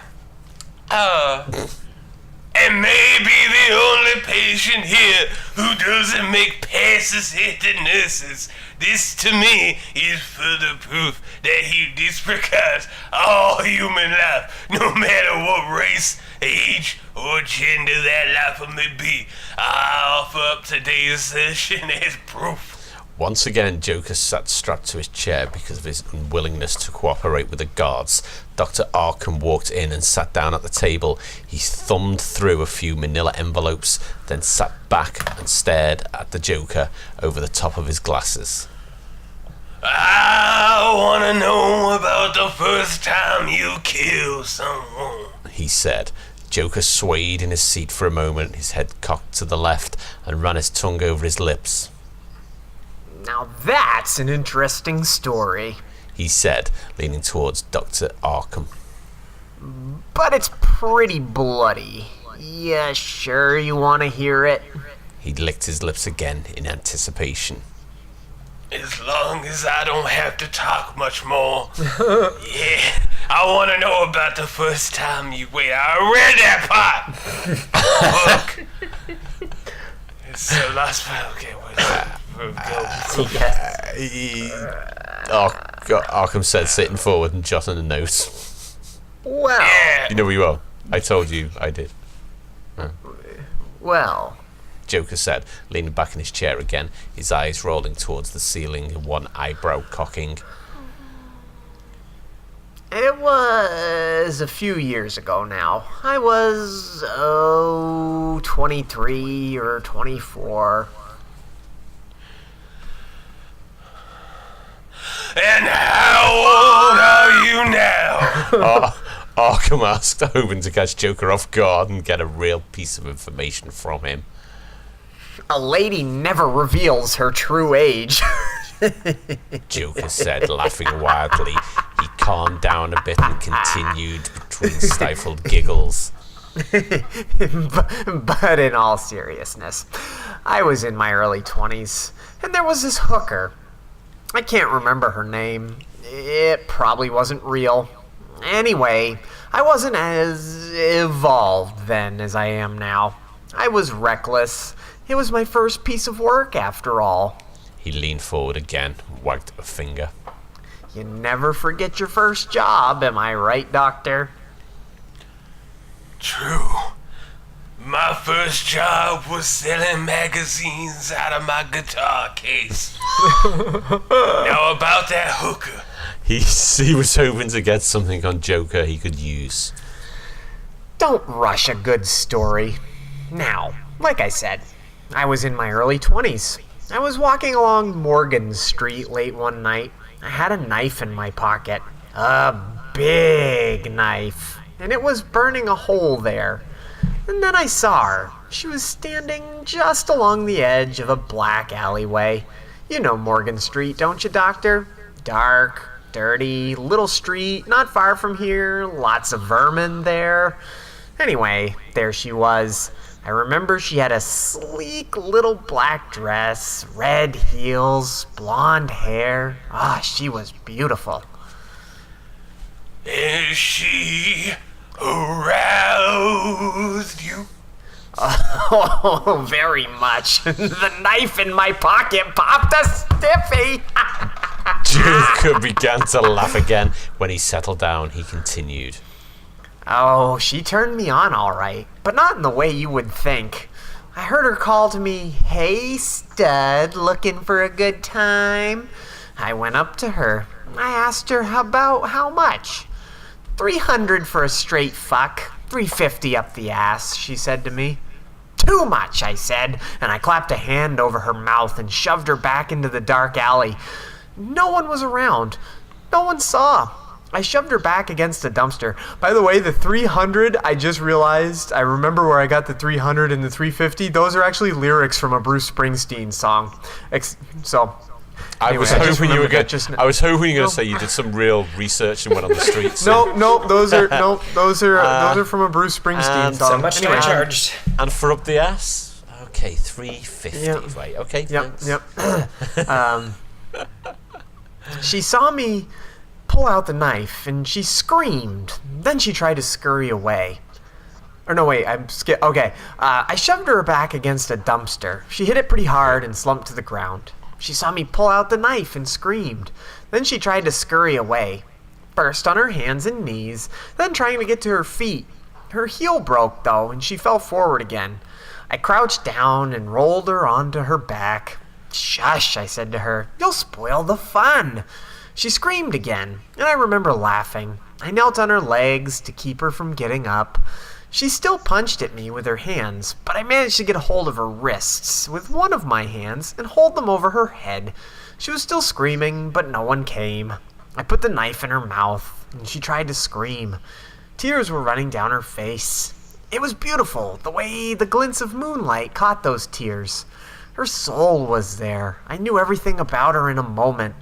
And maybe the only patient here who doesn't make passes at the nurses. This, to me, is further proof that he disregards all human life, no matter what race, age, or gender that life may be. I offer up today's session as proof. Once again, Joker sat strapped to his chair because of his unwillingness to cooperate with the guards. Dr. Arkham walked in and sat down at the table. He thumbed through a few manila envelopes, then sat back and stared at the Joker over the top of his glasses. I want to know about the first time you killed someone, he said. Joker swayed in his seat for a moment, his head cocked to the left, and ran his tongue over his lips. Now that's an interesting story. He said, leaning towards Dr. Arkham. But it's pretty bloody. Yeah, sure you want to hear it? He licked his lips again in anticipation. As long as I don't have to talk much more. Yeah, I want to know about the first time you... Wait, I read that part! Look. It's so lost. Okay, wait. Arkham said, sitting forward and jotting a note. Well... Yeah. You know where you are. I told you I did. Well... Joker said, leaning back in his chair again, his eyes rolling towards the ceiling and one eyebrow cocking. It was a few years ago now. I was, 23 or 24. And how old are you now? Arkham asked, hoping to catch Joker off guard and get a real piece of information from him. A lady never reveals her true age. Joker said, laughing wildly. He calmed down a bit and continued between stifled giggles. But in all seriousness, I was in my early 20s, and there was this hooker. I can't remember her name. It probably wasn't real. Anyway, I wasn't as evolved then as I am now. I was reckless. It was my first piece of work, after all. He leaned forward again, wagged a finger. You never forget your first job, am I right, Doctor? True. My first job was selling magazines out of my guitar case. Now about that hooker. He was hoping to get something on Joker he could use. Don't rush a good story. Now, like I said, I was in my early 20s. I was walking along Morgan Street late one night. I had a knife in my pocket. A big knife. And it was burning a hole there. And then I saw her. She was standing just along the edge of a black alleyway. You know Morgan Street, don't you, Doctor? Dark, dirty, little street, not far from here. Lots of vermin there. Anyway, there she was. I remember she had a sleek little black dress, red heels, blonde hair. She was beautiful. Is she aroused you? Oh, very much. The knife in my pocket popped a stiffy. Joker began to laugh again. When he settled down, he continued. Oh, she turned me on all right, but not in the way you would think. I heard her call to me, "Hey, stud, looking for a good time?" I went up to her. I asked her about how much. $300 for a straight fuck, $350 up the ass, she said to me. Too much, I said, and I clapped a hand over her mouth and shoved her back into the dark alley. No one was around. No one saw. I shoved her back against a dumpster. By the way, the 300, I just realized, I remember where I got the 300 and the 350. Those are actually lyrics from a Bruce Springsteen song. I was hoping you were going to say you did some real research and went on the streets. Those are from a Bruce Springsteen song. So much I charged. And for up the ass? Okay, $350. Yep. Right, okay, Yep, thanks. yep. She saw me pull out the knife, and she screamed. Then she tried to scurry away. Or no, wait, Okay, I shoved her back against a dumpster. She hit it pretty hard and slumped to the ground. She saw me pull out the knife and screamed. Then she tried to scurry away. First on her hands and knees, then trying to get to her feet. Her heel broke, though, and she fell forward again. I crouched down and rolled her onto her back. "Shush," I said to her. "You'll spoil the fun." She screamed again, and I remember laughing. I knelt on her legs to keep her from getting up. She still punched at me with her hands, but I managed to get a hold of her wrists with one of my hands and hold them over her head. She was still screaming, but no one came. I put the knife in her mouth, and she tried to scream. Tears were running down her face. It was beautiful, the way the glints of moonlight caught those tears. Her soul was there. I knew everything about her in a moment.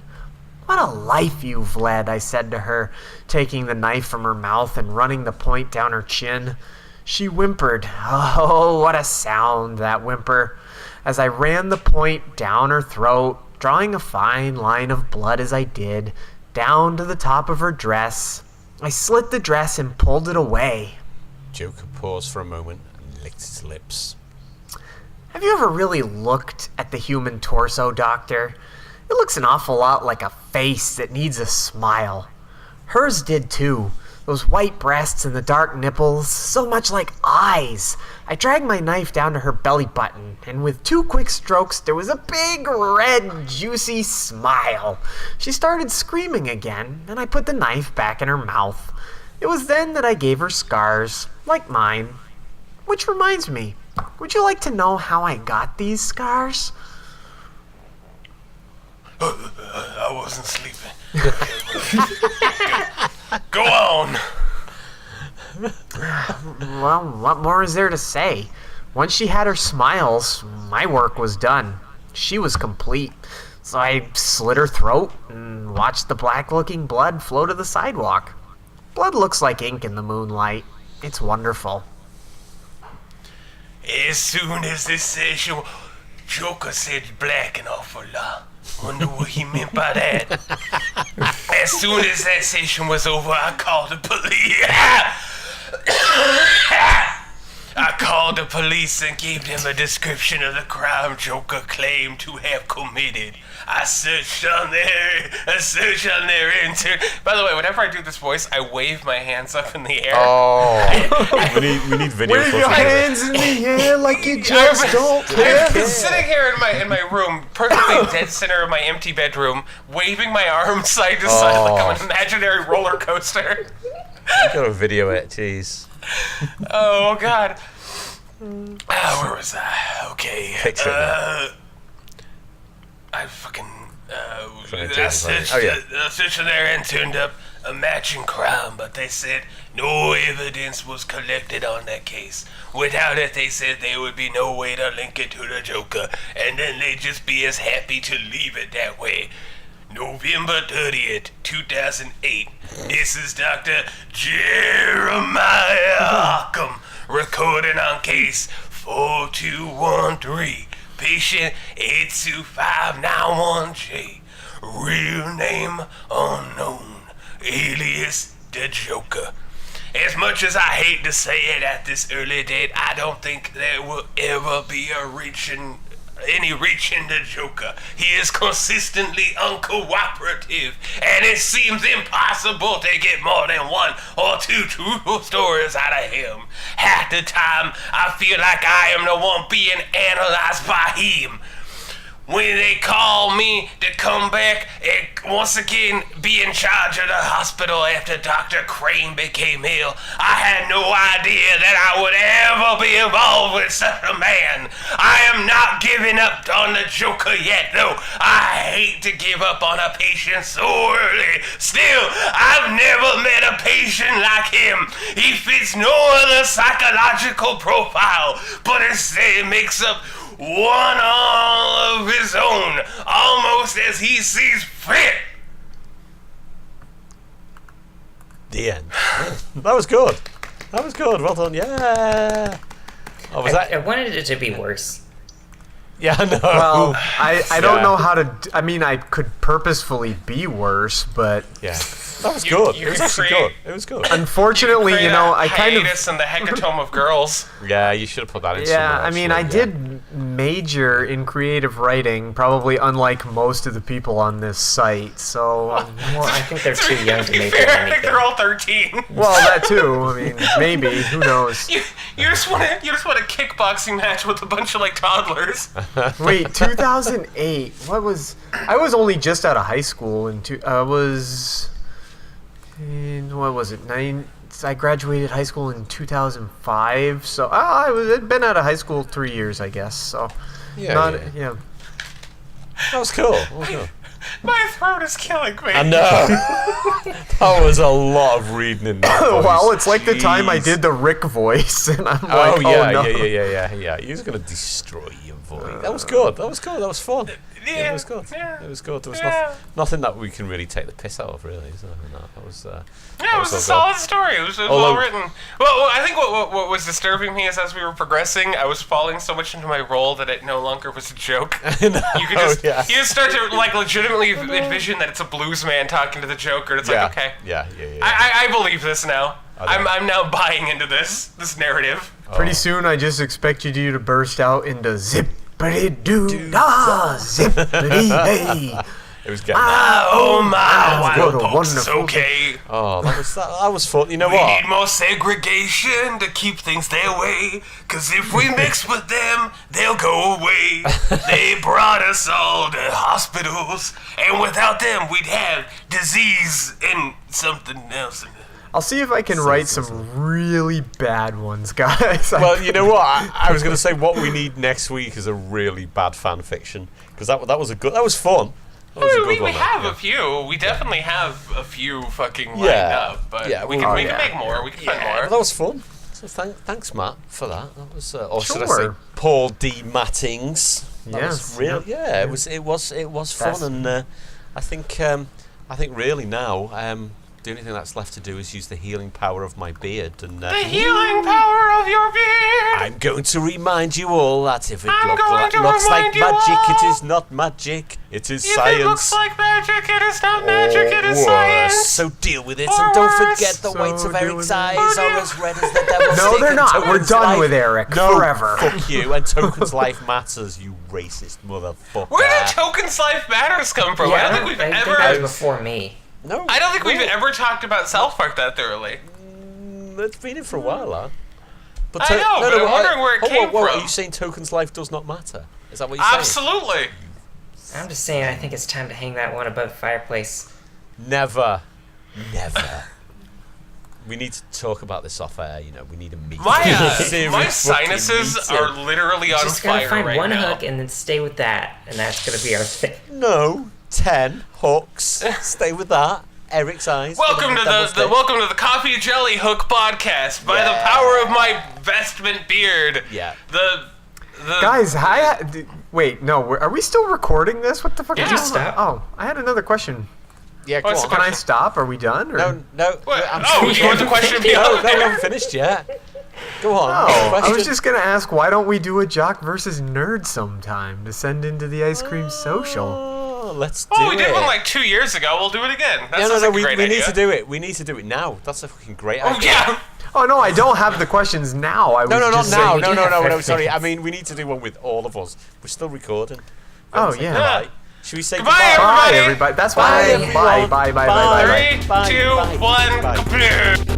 "What a life you've led," I said to her, taking the knife from her mouth and running the point down her chin. She whimpered. Oh, what a sound, that whimper. As I ran the point down her throat, drawing a fine line of blood as I did, down to the top of her dress. I slit the dress and pulled it away. Joker paused for a moment and licked his lips. Have you ever really looked at the human torso, Doctor? It looks an awful lot like a face that needs a smile. Hers did too. Those white breasts and the dark nipples, so much like eyes. I dragged my knife down to her belly button, and with 2 quick strokes, there was a big, red, juicy smile. She started screaming again, and I put the knife back in her mouth. It was then that I gave her scars, like mine. Which reminds me, would you like to know how I got these scars? I wasn't sleeping. Go on. Well, what more is there to say? Once she had her smiles, my work was done. She was complete. So I slit her throat and watched the black-looking blood flow to the sidewalk. Blood looks like ink in the moonlight. It's wonderful. As soon as this session, Joker said black an awful lot. Wonder what he meant by that. As soon as that session was over, I called the police. I called the police and gave them a description of the crime Joker claimed to have committed. I searched on their internet. By the way, whenever I do this voice, I wave my hands up in the air. Oh, we need video. Wave your hands in the air like you just don't care. I've been sitting here in my room, perfectly dead center of my empty bedroom, waving my arms side to side like I'm an imaginary roller coaster. You gotta video it, jeez. Oh God. Where was I? Okay. Picture it. I fucking yeah. searched there and turned up a matching crime, but they said no evidence was collected on that case. Without it, they said there would be no way to link it to the Joker, and then they'd just be as happy to leave it that way. November 30th, 2008. This is Dr. Jeremiah Arkham recording on case 4213. Patient 82591J. Real name unknown. Alias the Joker. As much as I hate to say it at this early date, I don't think there will ever be any reach in the Joker. He is consistently uncooperative, and it seems impossible to get more than one or two true stories out of him. Half the time, I feel like I am the one being analyzed by him. When they call me to come back and once again be in charge of the hospital after Dr. Crane became ill, I had no idea that I would ever be involved with such a man. I am not giving up on the Joker yet, though. I hate to give up on a patient so early. Still, I've never met a patient like him. He fits no other psychological profile, but instead makes up one all of his own, almost as he sees fit. The end. That was good. That was good. Well done. Yeah. Oh, was that? I wanted it to be worse. Yeah, no. Well, I don't know how to. I mean, I could purposefully be worse, but Yeah. That was good. you It was could actually create- good. It was good. unfortunately, you know, I kind of. hiatus in the hecatome of girls. Yeah, you should have put that in Yeah, somewhere, I mean, actually, I did major in creative writing, probably unlike most of the people on this site. So, Well, I think they're too young to make Fair, I think anything. they're all 13. well, that too. I mean, maybe. Who knows? You just want a kickboxing match with a bunch of like toddlers. Wait, 2008. What was? I was only just out of high school, and what was it? I graduated high school in 2005. So I'd been out of high school 3 years, I guess. So, Yeah. That was cool. That was cool. My throat is killing me. I know. That was a lot of reading in that voice. Well, it's like the time I Jeez. did the Rick voice, and I'm like, Oh, yeah, no. yeah. He was going to destroy your voice. That was good. That was good. That was fun. Yeah, It was good. yeah, It was good. There was yeah. nothing that we can really take the piss out of, really. So, no, that was. Yeah, it was a all solid story. It was well Although- written. Well, I think what was disturbing me is as we were progressing, I was falling so much into my role that it no longer was a joke. good. No, You could just yeah. you just start to like legitimately envision that it's a blues man talking to the Joker. It's Yeah. like okay, Yeah. I believe this now. I I'm don't. now buying into this narrative. Pretty soon, I just expected you to burst out into zippity-doo-dah, zippity-hey. It was getting. Oh my, what wild a pokes, wonderful okay. Oh, that was fun. You know We what? need more segregation to keep things their way. Cause if we mix with them, they'll go away. They brought us all to hospitals, and without them, we'd have disease and something else. I'll see if I can write some really bad ones, guys. Well, you know what? I was going to say what we need next week is a really bad fan fiction because that was fun. That was a good We one. have yeah. a few. We definitely have a few fucking lined Yeah. up. But Yeah, we we- can oh, we can yeah. make more. We can find Well, more. that was fun. So thanks, Matt, for that. That was, or should I say, Sure. Paul D. Mattings. That was Yes, real. yeah. Yeah, it was fun, That's- and I think really now the only thing that's left to do is use the healing power of my beard, and The healing power of your beard. I'm going to remind you all that if it I'm going to looks like remind you magic, all. it is not magic. It is If science. it looks like magic, it is not magic. It is Or worse. science. So deal with it, Or and don't worse. forget the So whites of deal Eric's with it. eyes Or are deal- as red as the devil's No, stick, they're and not. We're Token's done life- with Eric No, forever. fuck you. And Token's life matters, you racist motherfucker. Where did Token's life matters come from? I don't think we've I think ever. that was before me. No, I don't think we've no. ever talked about South Park that thoroughly. It's been in for a while, huh? But I know, but I'm wondering where it came Are from. you saying Token's life does not matter? Is that what you're saying? Absolutely. I'm just saying, I think it's time to hang that one above the fireplace. Never. We need to talk about this off air. You know, we need a meeting. My Serious my fucking sinuses meeting. are literally on Just gotta fire find right one now. hook and then stay with that, and that's gonna be our thing. No, 10 hooks. Stay with that. Eric's eyes. Welcome to Double the stick. welcome to the Coffee Jelly Hook podcast. By the Yeah. power of my vestment beard. Yeah. The Guys, wait, no, are we still recording this? What the fuck Yeah. is going Just on? stop. Oh, I had another question. Yeah, go What's on. the Can I stop? Are we done? Or? No. What? I'm Oh, still you want the question No, beyond we haven't finished yet. Go on. Oh, I question. was just gonna ask, why don't we do a jock versus nerd sometime to send into the ice cream social? Oh, let's do Oh, we it. did one like 2 years ago. We'll do it again. That No, sounds like a we great need idea. to do it. We need to do it now. That's a fucking great Oh, idea. yeah. Oh no, I don't have the questions now. I was No, not just now. saying- we do have No. 5 Sorry. I minutes. mean, we need to do one with all of us. We're still recording. Oh, Say yeah. goodbye. Should we say Goodbye, goodbye? Bye, everybody. everybody. That's Bye, why. everyone. Bye. Three, Bye. two, one, Bye. complete.